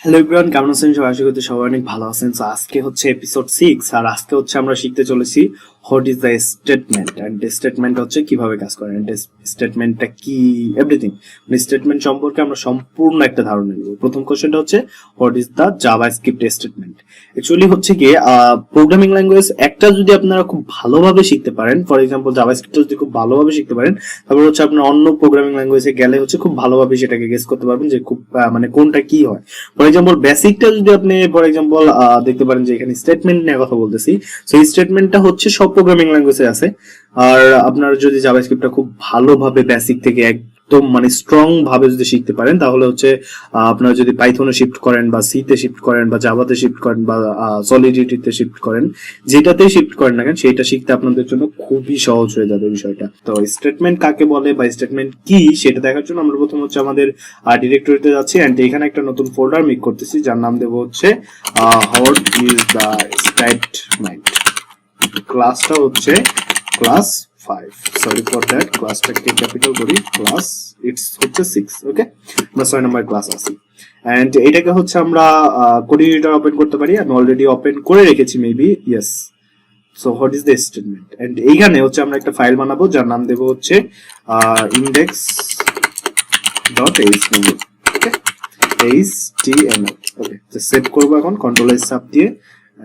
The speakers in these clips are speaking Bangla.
হ্যালো এভরিওয়ান, কেমন আছেন সবাই? আশা করি সবাই অনেক ভালো আছেন। তো আজকে হচ্ছে এপিসোড 6 আর আজকে হচ্ছে আমরা শিখতে চলেছি what is the statement and statement হচ্ছে কিভাবে কাজ করে এন্ড স্টেটমেন্টটা কি এভরিথিং। স্টেটমেন্ট সম্পর্কে আমরা সম্পূর্ণ একটা ধারণা নিব। প্রথম কোশ্চেনটা হচ্ছে what is the JavaScript statement. Actually হচ্ছে কি প্রোগ্রামিং ল্যাঙ্গুয়েজ একটা যদি আপনারা খুব ভালোভাবে শিখতে পারেন, ফর এক্সাম্পল জাভাস্ক্রিপ্ট যদি খুব ভালোভাবে শিখতে পারেন, তারপর হচ্ছে আপনার অন্য প্রোগ্রামিং ল্যাঙ্গুয়েজে গেলে হচ্ছে খুব ভালোভাবে সেটাকে গেস করতে পারবেন যে খুব মানে কোনটা কি হয়। ফর এক্সাম্পল বেসিকটা যদি আপনি ফর এক্সাম্পল দেখতে পারেন যে এখানে স্টেটমেন্ট নিয়ে কথা বলতেছি, সেই স্টেটমেন্টটা হচ্ছে সব প্রোগ্রামিং ল্যাঙ্গুয়েজে আছে। আর আপনার যদি জাভাস্ক্রিপ্টটা খুব ভালোভাবে বেসিক থেকে একদম মানে স্ট্রং ভাবে যদি শিখতে পারেন, তাহলে হচ্ছে আপনারা যদি পাইথনে শিফট করেন বা সি তে শিফট করেন বা জাভাতে শিফট করেন বা সলিডিটিতে শিফট করেন, যেটাতেই শিফট করেন না কেন সেটা শিখতে আপনাদের জন্য খুবই সহজ হয়ে যাবে বিষয়টা। তো স্টেটমেন্ট কাকে বলে বা স্টেটমেন্ট কি সেটা দেখার জন্য আমরা প্রথম হচ্ছে আমাদের ডিরেক্টরিতে যাচ্ছি এন্ড এখানে একটা নতুন ফোল্ডার মেক করতেছি যার নাম দেব হচ্ছে হোয়াট ইজ দ্য স্টেটমেন্ট। ক্লাসটা হচ্ছে ক্লাস 5, সরি ফর দ্যাট, ক্লাসটাকে ক্যাপিটাল করি, ক্লাস ইটস হচ্ছে 6। ওকে, আমরা 6 নম্বর ক্লাস আছি এন্ড এটাকে হচ্ছে আমরা কোড এডিটর ওপেন করতে পারি। আমি অলরেডি ওপেন করে রেখেছি maybe, yes. So what is the statement and এইখানে হচ্ছে আমরা একটা ফাইল বানাবো যার নাম দেব হচ্ছে index.html। ওকে, html। ওকে, তো সেভ করব এখন কন্ট্রোল এস চাপ দিয়ে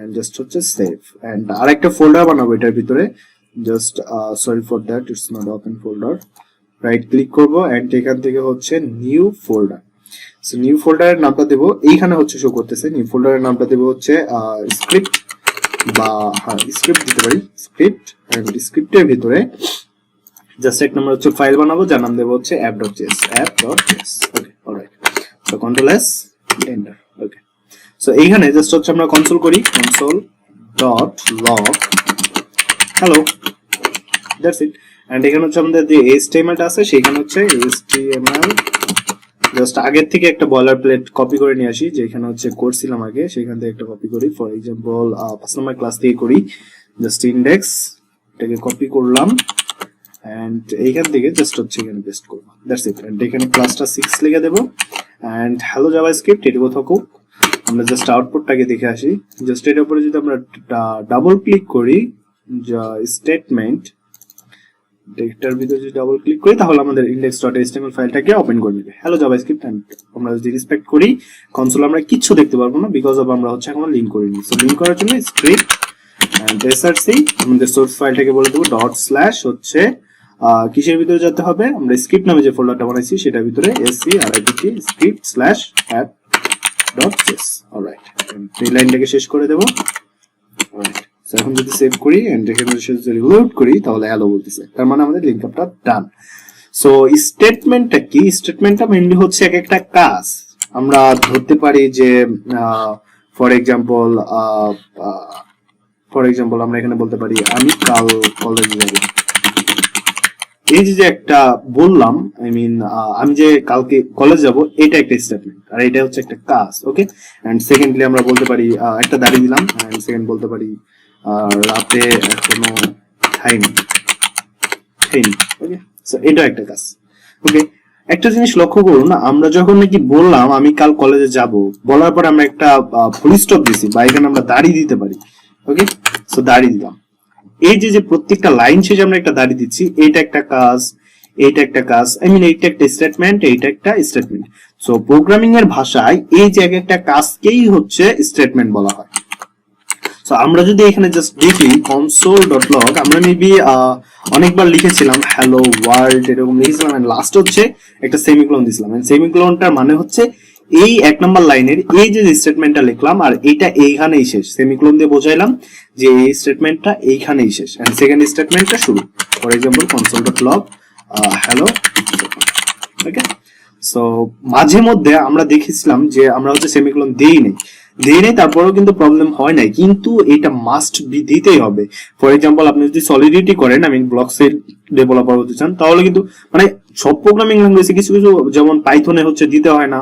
এন্ড জাস্ট হচ্ছে সেভ এন্ড আরেকটা ফোল্ডার বানাবো এটার ভিতরে। Just sorry for that, it's not open folder. Right click করব এন্ড এখান থেকে হচ্ছে নিউ ফোল্ডার। সো নিউ ফোল্ডারের নামটা দেব, এইখানে হচ্ছে শো করতেছে, নিউ ফোল্ডারের নামটা দেব হচ্ছে স্ক্রিপ্ট বা স্ক্রিপ্ট দিতে পারি, স্ক্রিপ্ট এন্ড স্ক্রিপ্টের ভিতরে জাস্ট এক নম্বর হচ্ছে ফাইল বানাবো যার নাম দেব হচ্ছে app.js। Okay, alright. So control S enter. Okay, so এইখানে জাস্ট হচ্ছে আমরা কনসোল করি, console.log hello, that's it. And এখানে হচ্ছে আমাদের যে HTML টা আছে সেখানে হচ্ছে HTML জাস্ট আগের থেকে একটা বয়লার প্লেট কপি করে নিয়ে আসি, যেখানে হচ্ছে করছিলাম আগে সেখান থেকে একটা কপি করি। ফর এক্সাম্পল 5 নম্বর ক্লাস থেকে করি, জাস্ট ইন্ডেক্স এটাকে কপি করলাম এন্ড এইখান থেকে জাস্ট হচ্ছে এখানে পেস্ট করব, দ্যাটস ইট। এন্ড এখানে ক্লাসটা 6 লিখে দেব এন্ড হ্যালো জাভাস্ক্রিপ্ট এটুকু থাকুক। আমরা জাস্ট আউটপুটটাকে দেখে আসি। জাস্ট এর উপরে যদি আমরা ডাবল ক্লিক করি, স্টেটমেন্ট এটার ভিতরে যদি ডাবল ক্লিক করি তাহলে আমাদের index.html ফাইলটাকে ওপেন করে নেবে হ্যালো জাভাস্ক্রিপ্ট। এন্ড আমরা যদি রিসপেক্ট করি কনসোল আমরা কিছু দেখতে পারবো না, বিকজ অফ আমরা হচ্ছে এখন লিংক করিনি। সো লিংক করার জন্য স্ক্রিপ্ট এন্ড src আমাদের সোর্স ফাইলটাকে বলে দেবো ডট স্ল্যাশ হচ্ছে কিসের ভিতরে যেতে হবে, আমরা স্ক্রিপ্ট নামে যে ফোল্ডারটা বানাইছি সেটার ভিতরে script script slash app.js। Alright, এই লাইনটাকে শেষ করে দেবো। অলরাইট, সো এখন যদি সেভ করি এন্ড এখানে যদি রিলোড করি তাহলে হ্যালো বলতেছে, তার মানে আমাদের লিংক আপটা ডান। সো স্টেটমেন্টটা কি? স্টেটমেন্টটা মেইনলি হচ্ছে এক একটা কাজ। আমরা ধরতে পারি যে ফর এক্সাম্পল আমরা এখানে বলতে পারি আমি কাল কলেজে যাব। এই যে একটা বললাম, আই মিন আমি যে কালকে কলেজ যাব, এটা একটা স্টেটমেন্ট আর এটা হচ্ছে একটা কাজ। ওকে, এন্ড সেকেন্ডলি আমরা বলতে পারি একটা দাড়ি দিলাম এন্ড সেকেন্ড বলতে পারি রাতে এখনো খাইনি। ওকে, সো এটা একটা কাজ। ওকে, একটা জিনিস লক্ষ্য করুন, আমরা যখন নাকি বললাম আমি কাল কলেজে যাব, বলার পর আমরা একটা ফুল স্টপ দিছি বা এখানে আমরা দাড়ি দিতে পারি। ওকে, সো দাড়ি দিলাম। এই যে প্রত্যেকটা লাইন শেষে আমরা একটা দাড়ি দিচ্ছি, এটা একটা কাজ, এইটা একটা কাজ, আই মিন এইটা একটা স্টেটমেন্ট, এইটা একটা স্টেটমেন্ট। সো প্রোগ্রামিং এর ভাষায় এই যে একটা কাজকেই হচ্ছে স্টেটমেন্ট বলা হয়। সো আমরা যদি এখানে জাস্ট দেখি console.log, আমরা মেবি অনেকবার লিখেছিলাম হ্যালো ওয়ার্ল্ড এরকম লিখেছিলাম এন্ড লাস্ট হচ্ছে একটা সেমিকোলন দিছিলাম এন্ড সেমিকোলনটার মানে হচ্ছে এই এক নাম্বার লাইনের এই যে স্টেটমেন্টটা লিখলাম আর এটা এইখানেই শেষ, সেমিকোলন দিয়ে বোঝাইলাম যে এই স্টেটমেন্টটা এইখানেই শেষ এন্ড সেকেন্ড স্টেটমেন্টটা শুরু। For example console.log hello. Okay, so মাঝে মধ্যে আমরা দেখেছিলাম যে আমরা হচ্ছে সেমিকোলন দেই নেই, তারপরেও কিন্তু প্রবলেম হয় নাই, কিন্তু এটা মাস্ট বি দিতেই হবে। ফর এক্সাম্পল আপনি যদি সলিডিটি করেন, আমি ব্লক সাইড ডেভেলপার হতে চান, তাহলে কিন্তু মানে সব প্রোগ্রামিং ল্যাঙ্গুয়েজে কিছু যেমন পাইথনে হচ্ছে দিতে হয় না।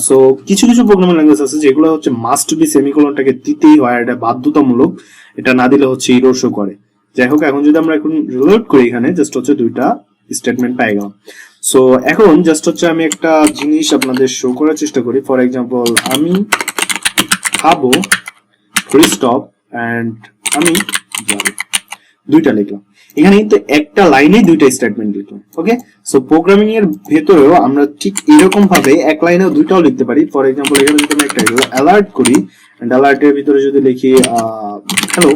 সো কিছু প্রোগ্রামিং ল্যাঙ্গুয়েজ আছে যেগুলো হচ্ছে মাস্ট বি সেমিকোলনটাকে দিতেই হয়, এটা বাধ্যতামূলক, এটা না দিলে হচ্ছে ইরর শো করে। যাই হোক, এখন যদি আমরা এখন রিলোড করি এখানে জাস্ট হচ্ছে দুইটা স্টেটমেন্ট পাই গেলাম। সো এখন জাস্ট হচ্ছে আমি একটা জিনিস আপনাদের শো করার চেষ্টা করি। ফর এক্সাম্পল, আমি খাবো ফুল স্টপ এন্ড আমি যাবো, দুইটা লিখলাম। এখানে কিন্তু একটা লাইনে দুইটা স্টেটমেন্ট লিখলাম। ওকে, সো প্রোগ্রামিং এর ভেতরেও আমরা ঠিক এরকম ভাবে এক লাইনেও দুইটাও লিখতে পারি। ফর এক্সাম্পল, এখানে যদি আমি একটা অ্যালার্ট করি এন্ড অ্যালার্টের ভিতরে যদি লিখি হ্যালো,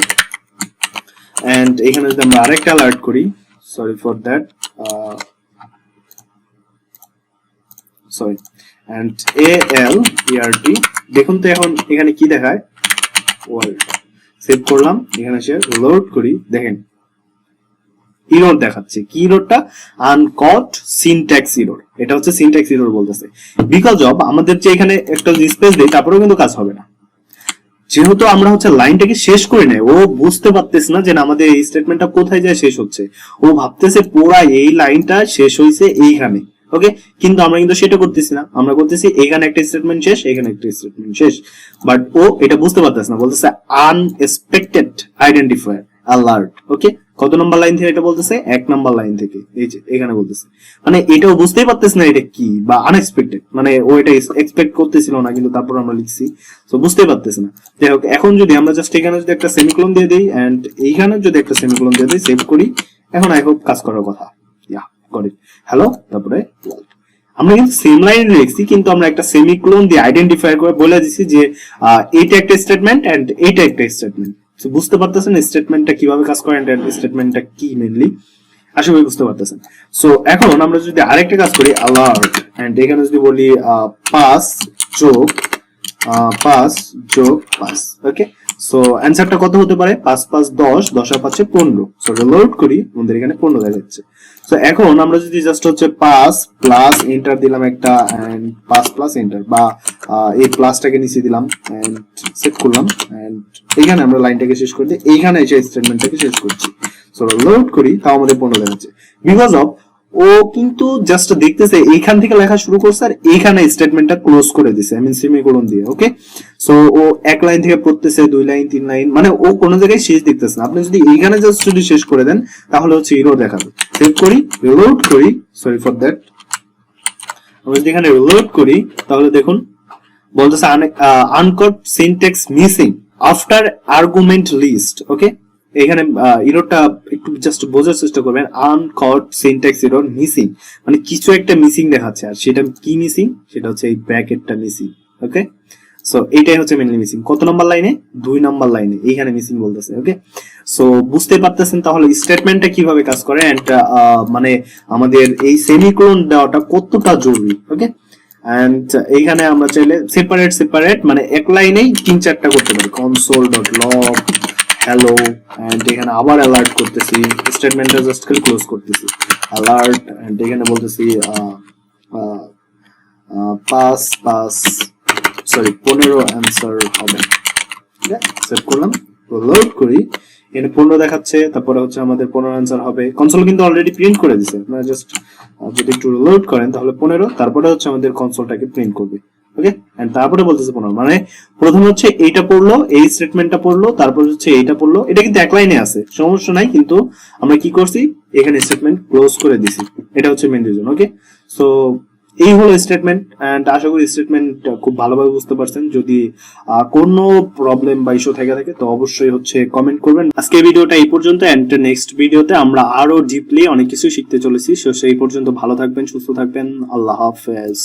এন্ড এখানে যদি আমরা আরেকটা অ্যালার্ট করি, sorry for that, sorry, and ALERT, দেখুন তো এখন এখানে কি দেখায়, ওয়ার্ল্ড। সেভ করলাম, এখানে সে লোড করি, দেখেন ইরর দেখাচ্ছে। কি ইররটা? আনকট সিনট্যাক্স ইরর। এটা হচ্ছে সিনট্যাক্স ইরর বলতেছে, বিকজ অফ আমাদের যে এখানে একটা স্পেস দেই তারপরেও কিন্তু কাজ হবে না, যেহেতু আমরা হচ্ছে লাইনটাকে শেষ করে নেই। ও বুঝতে পারতেছে না যে আমাদের এই স্টেটমেন্টটা কোথায় যায় শেষ হচ্ছে, ও ভাবতেছে পুরা এই লাইনটা শেষ হইছে এইখানে। ওকে, কিন্তু আমরা কিন্তু সেটা করতেছি না, আমরা করতেছি এখানে একটা স্টেটমেন্ট শেষ, এখানে একটা স্টেটমেন্ট শেষ, বাট ও এটা বুঝতে পারতেছে না, বলতেছে আনএক্সপেক্টেড আইডেন্টিফায়ার অ্যালার্ট। ওকে, কত নম্বর লাইন থেকে এটা বলতেছে? 1 নম্বর লাইন থেকে, এই যে এখানে বলতেছে, মানে এটাও বুঝতেই পারতেছে না এটা কি বা আনএক্সপেক্টেড, মানে ও এটা এক্সপেক্ট করতেছিল না, কিন্তু তারপর আমরা লিখছি, তো বুঝতেই পারতেছে না। যাই হোক, এখন যদি আমরা জাস্ট এখানে যদি একটা সেমিকোলন দিয়ে দিই এন্ড এইখানে যদি একটা সেমিকোলন দিয়ে দিই, সেভ করি, এখন আই হোপ কাজ করার কথা। ইয়া গট ইট, হ্যালো, তারপরে আমরা কিন্তু সেম লাইন লিখছি, কিন্তু আমরা একটা সেমিকোলন দিয়ে আইডেন্টিফাই করে বলে দিছি যে এইটা একটা স্টেটমেন্ট এন্ড এইটা একটা স্টেটমেন্ট। তো বুঝতে পারতেছেন স্টেটমেন্টটা কিভাবে কাজ করে এন্ড স্টেটমেন্টটা কি মেইনলি, আশা করি বুঝতে পারতেছেন। সো এখন আমরা যদি আরেকটা কাজ করি, অ্যালার্ট, এন্ড এখানে যদি বলি পাস যোগ পাস। ওকে, সো অ্যান্সারটা কত হতে পারে? 5 5 10, 10 আর 5 15। সো লোড করি, আমাদের এখানে 15 দেখাচ্ছে। সো এখন আমরা যদি জাস্ট হচ্ছে পাস প্লাস এন্টার দিলাম একটা, এন্ড পাস প্লাস এন্টার, বা এই প্লাসটাকে নিচে দিলাম এন্ড সেট করলাম, এন্ড এখানে আমরা লাইনটাকে শেষ করে দিই, এইখানে এসে স্টেটমেন্টটাকে শেষ করছি। সো লোড করি, তাও আমাদের 15 দেখাচ্ছে, বিকজ অফ ও কিন্তু জাস্ট দেখতেছে এইখান থেকে লেখা শুরু করছে আর এইখানে স্টেটমেন্টটা ক্লোজ করে দিছে, আই মিন সেমিকোলন দিয়ে। ওকে, সো ও এক লাইন থেকে পড়তেছে 2 লাইন 3 লাইন, মানে ও কোনো জায়গায় শেষ দেখতেছে না। আপনি যদি এইখানে জাস্ট যদি শেষ করে দেন তাহলে হচ্ছে ইরর দেখাবে। সেভ করি, রিলোড করি, সরি ফর দ্যাট, আমরা যদি এখানে রিলোড করি তাহলে দেখুন বলতেছে uncaught syntax missing after argument list. Okay, এখানে ইররটা একটু জাস্ট বোঝার চেষ্টা করবেন, আনকট সিনট্যাক্স ইরর মিসিং, মানে কিছু একটা মিসিং দেখাচ্ছে, আর সেটা কি মিসিং? সেটা হচ্ছে এই ব্র্যাকেটটা মিসিং। ওকে, সো এইটাই হচ্ছে মেইনলি মিসিং। কত নাম্বার লাইনে? 2 নাম্বার লাইনে এইখানে মিসিং বলতেছে। ওকে, সো বুঝতে পারতেছেন তাহলে স্টেটমেন্টটা কিভাবে কাজ করে এন্ড মানে আমাদের এই সেমিকোলন দেওয়াটা কতটা জরুরি। ওকে, এন্ড এইখানে আমরা চাইলে সেপারেট মানে এক লাইনেই 3-4টা করতে পারি, console.log হ্যালো, এন্ড এখানে আবার অ্যালার্ট করতেছি, স্টেটমেন্টটা জাস্ট খালি ক্লোজ করতেছি, অ্যালার্ট, এন্ড এখানে বলতেছি পাস সরি 15 অ্যান্সার হবে। সেভ করলাম, লোড করি, এখানে 15 দেখাচ্ছে, তারপরে হচ্ছে আমাদের 15 অ্যান্সার হবে। কনসোল কিন্তু অলরেডি প্রিন্ট করে দিছে, আপনারা জাস্ট যদি একটু লোড করেন তাহলে 15, তারপরে হচ্ছে আমাদের কনসোলটাকে প্রিন্ট করবে। ওকে, এন্ড তারপরে বলতেছে 15, মানে প্রথমে হচ্ছে এইটা পড়লো, এই স্টেটমেন্টটা পড়লো, তারপর হচ্ছে এইটা পড়লো, এটা কিন্তু এক লাইনে আছে, সমস্যা নাই, কিন্তু আমরা কি করছি এখানে স্টেটমেন্ট ক্লোজ করে দিছি, এটা হচ্ছে মেইন রিজন। ওকে, সো এই হলো স্টেটমেন্ট, এন্ড আশা করি স্টেটমেন্ট খুব ভালোভাবে বুঝতে পারছেন। যদি কোনো প্রবলেম বা ইস্যু থেকে থাকে তো অবশ্যই হচ্ছে কমেন্ট করবেন। আজকে ভিডিওটা এই পর্যন্ত, এন্ড নেক্সট ভিডিওতে আমরা আরো ডিপলি অনেক কিছু শিখতে চলেছি। সেই পর্যন্ত ভালো থাকবেন, সুস্থ থাকবেন, আল্লাহ হাফেজ।